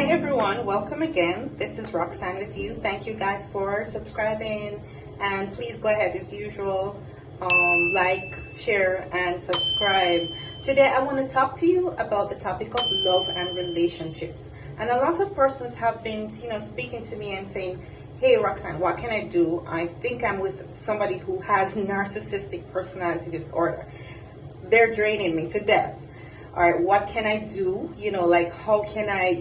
Hi everyone, welcome again. This is Roxanne with you. Thank you guys for subscribing, and please go ahead as usual, like, share, and subscribe. Today I want to talk to you about the topic of love and relationships. And a lot of persons have been, speaking to me and saying, hey Roxanne, what can I do? I think I'm with somebody who has narcissistic personality disorder. They're draining me to death. All right, what can I do? How can I,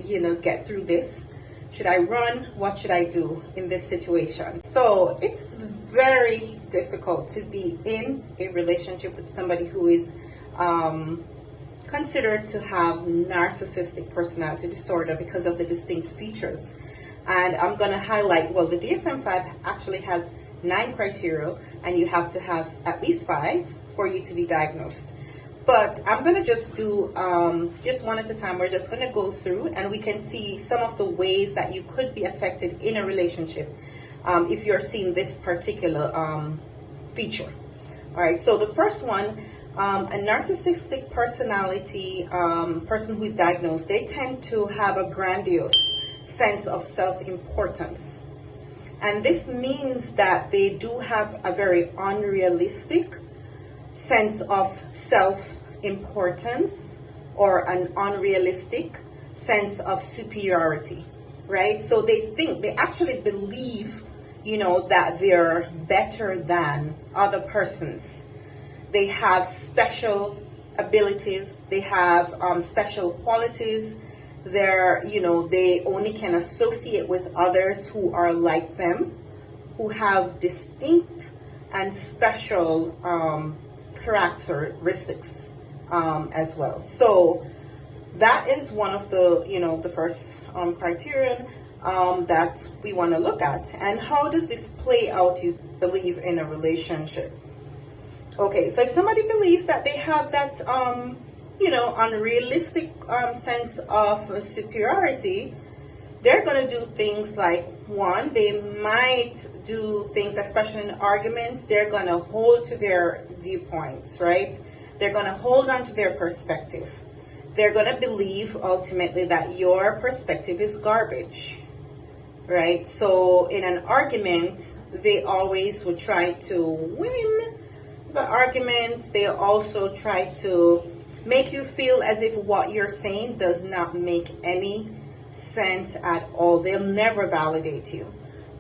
get through this? Should I run? What should I do in this situation? So it's very difficult to be in a relationship with somebody who is considered to have narcissistic personality disorder because of the distinct features. And I'm going to highlight, well, the DSM-5 actually has 9 criteria, and you have to have at least 5 for you to be diagnosed. But I'm going to just do just one at a time. We're just going to go through and we can see some of the ways that you could be affected in a relationship if you're seeing this particular feature. All right, so the first one, a narcissistic personality person who is diagnosed, they tend to have a grandiose sense of self-importance. And this means that they do have a very unrealistic sense of self-importance or an unrealistic sense of superiority, right? So they actually believe, that they're better than other persons. They have special abilities. They have special qualities. They only can associate with others who are like them, who have distinct and special characteristics as well. So that is one of the the first criterion that we want to look at. And how does this play out, you believe, in a relationship? Okay, so if somebody believes that they have that unrealistic sense of superiority, they're going to do things like, one, they might do things, especially in arguments, they're going to hold to their viewpoints, right? They're going to hold on to their perspective. They're going to believe ultimately that your perspective is garbage, right? So in an argument, they always would try to win the argument. They also try to make you feel as if what you're saying does not make any sense at all. They'll never validate you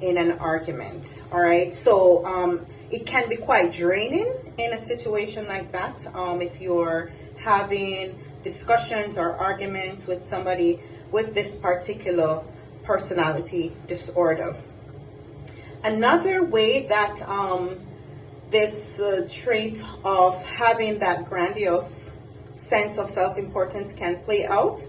in an argument. All right, so it can be quite draining in a situation like that if you're having discussions or arguments with somebody with this particular personality disorder. Another way that this trait of having that grandiose sense of self-importance can play out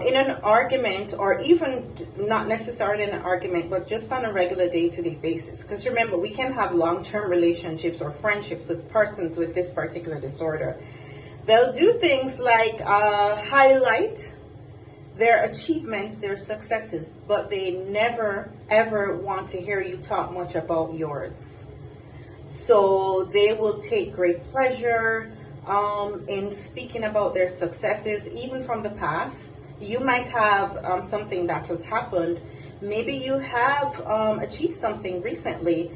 in an argument, or even not necessarily in an argument, but just on a regular day-to-day basis. Because remember, we can have long-term relationships or friendships with persons with this particular disorder. They'll do things like highlight their achievements, their successes, but they never ever want to hear you talk much about yours. So they will take great pleasure in speaking about their successes, even from the past. You might have something that has happened. Maybe you have achieved something recently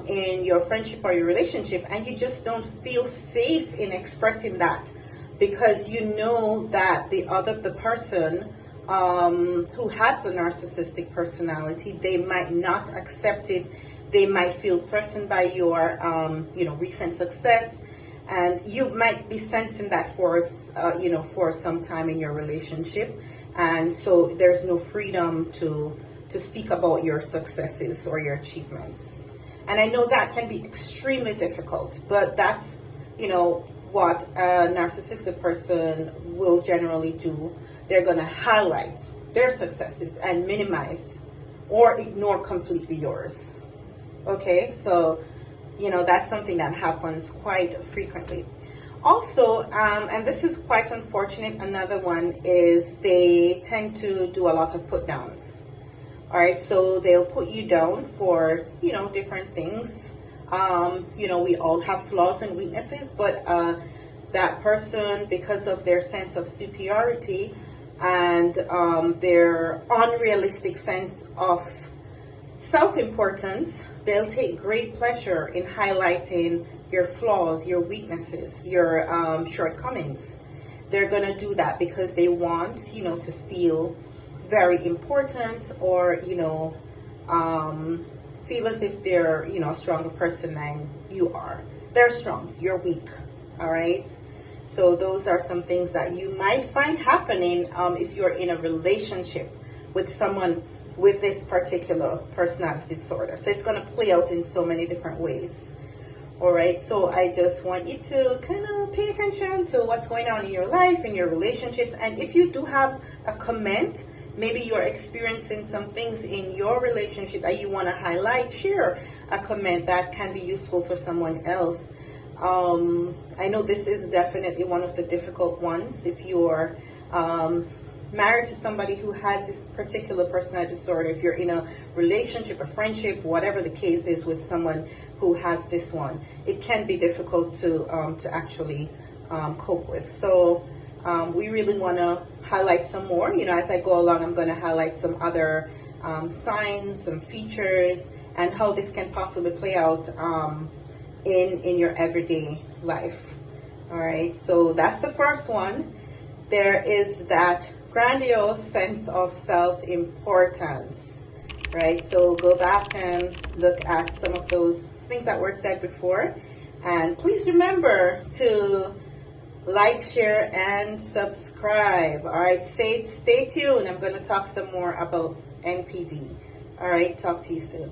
in your friendship or your relationship, and you just don't feel safe in expressing that because you know that the person who has the narcissistic personality, they might not accept it. They might feel threatened by your recent success. And you might be sensing that for some time in your relationship, and so there's no freedom to speak about your successes or your achievements. And I know that can be extremely difficult, but that's what a narcissistic person will generally do. They're going to highlight their successes and minimize or ignore completely yours. Okay, so that's something that happens quite frequently. Also, and this is quite unfortunate, another one is they tend to do a lot of put downs. All right, so they'll put you down for, different things. We all have flaws and weaknesses, but that person, because of their sense of superiority, and their unrealistic sense of self-importance. They'll take great pleasure in highlighting your flaws, your weaknesses, your shortcomings. They're going to do that because they want, to feel very important, or, feel as if they're, a stronger person than you are. They're strong, you're weak, all right? So those are some things that you might find happening if you're in a relationship with someone with this particular personality disorder. So it's going to play out in so many different ways. All right, so I just want you to kind of pay attention to what's going on in your life, in your relationships. And if you do have a comment, maybe you're experiencing some things in your relationship that you want to highlight, share a comment that can be useful for someone else. I know this is definitely one of the difficult ones. If you're married to somebody who has this particular personality disorder, if you're in a relationship, a friendship, whatever the case is with someone who has this one, it can be difficult to actually cope with. So we really want to highlight some more. As I go along, I'm going to highlight some other signs, some features, and how this can possibly play out in your everyday life. All right, so that's the first one. There is that grandiose sense of self-importance, right? So go back and look at some of those things that were said before. And please remember to like, share, and subscribe. All right, stay tuned. I'm going to talk some more about NPD. All right, talk to you soon.